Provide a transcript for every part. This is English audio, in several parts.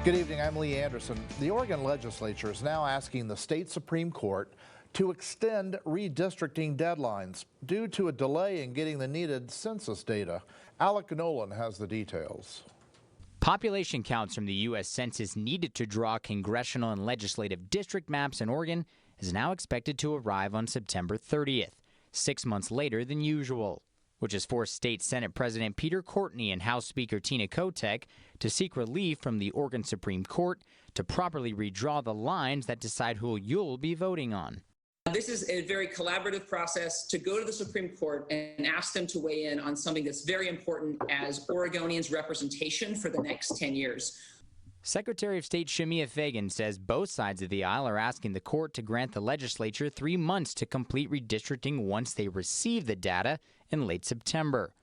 Good evening, I'm Lee Anderson. The Oregon legislature is now asking the state Supreme Court to extend redistricting deadlines due to a delay in getting the needed census data. Alec Nolan has the details. Population counts from the U.S. Census needed to draw congressional and legislative district maps in Oregon is now expected to arrive on September 30th, 6 months later than usual, which has forced State Senate President Peter Courtney and House Speaker Tina Kotek to seek relief from the Oregon Supreme Court to properly redraw the lines that decide who you'll be voting on. This is a very collaborative process to go to the Supreme Court and ask them to weigh in on something that's very important as Oregonians' representation for the next 10 years. Secretary of State Shemia Fagan says both sides of the aisle are asking the court to grant the legislature 3 months to complete redistricting once they receive the data in late September.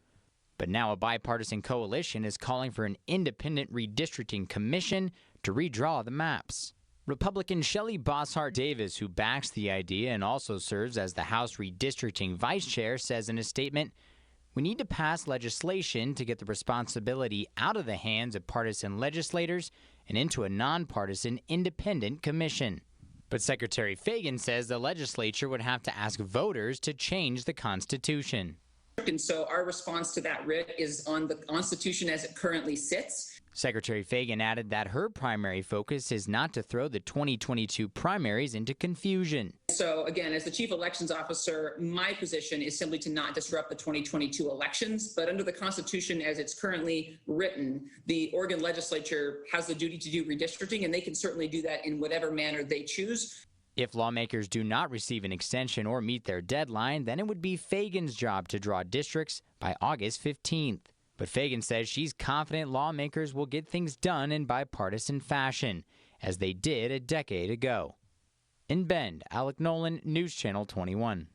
But now a bipartisan coalition is calling for an independent redistricting commission to redraw the maps. Republican Shelley Bosshart Davis, who backs the idea and also serves as the House redistricting vice chair, says in a statement, "We need to pass legislation to get the responsibility out of the hands of partisan legislators and into a nonpartisan independent commission." But Secretary Fagan says the legislature would have to ask voters to change the Constitution. And so our response to that writ is on the Constitution as it currently sits. Secretary Fagan added that her primary focus is not to throw the 2022 primaries into confusion. So again, as the chief elections officer, my position is simply to not disrupt the 2022 elections. But under the Constitution as it's currently written, the Oregon legislature has the duty to do redistricting, and they can certainly do that in whatever manner they choose. If lawmakers do not receive an extension or meet their deadline, then it would be Fagan's job to draw districts by August 15th. But Fagan says she's confident lawmakers will get things done in bipartisan fashion, as they did a decade ago. In Bend, Alec Nolan, News Channel 21.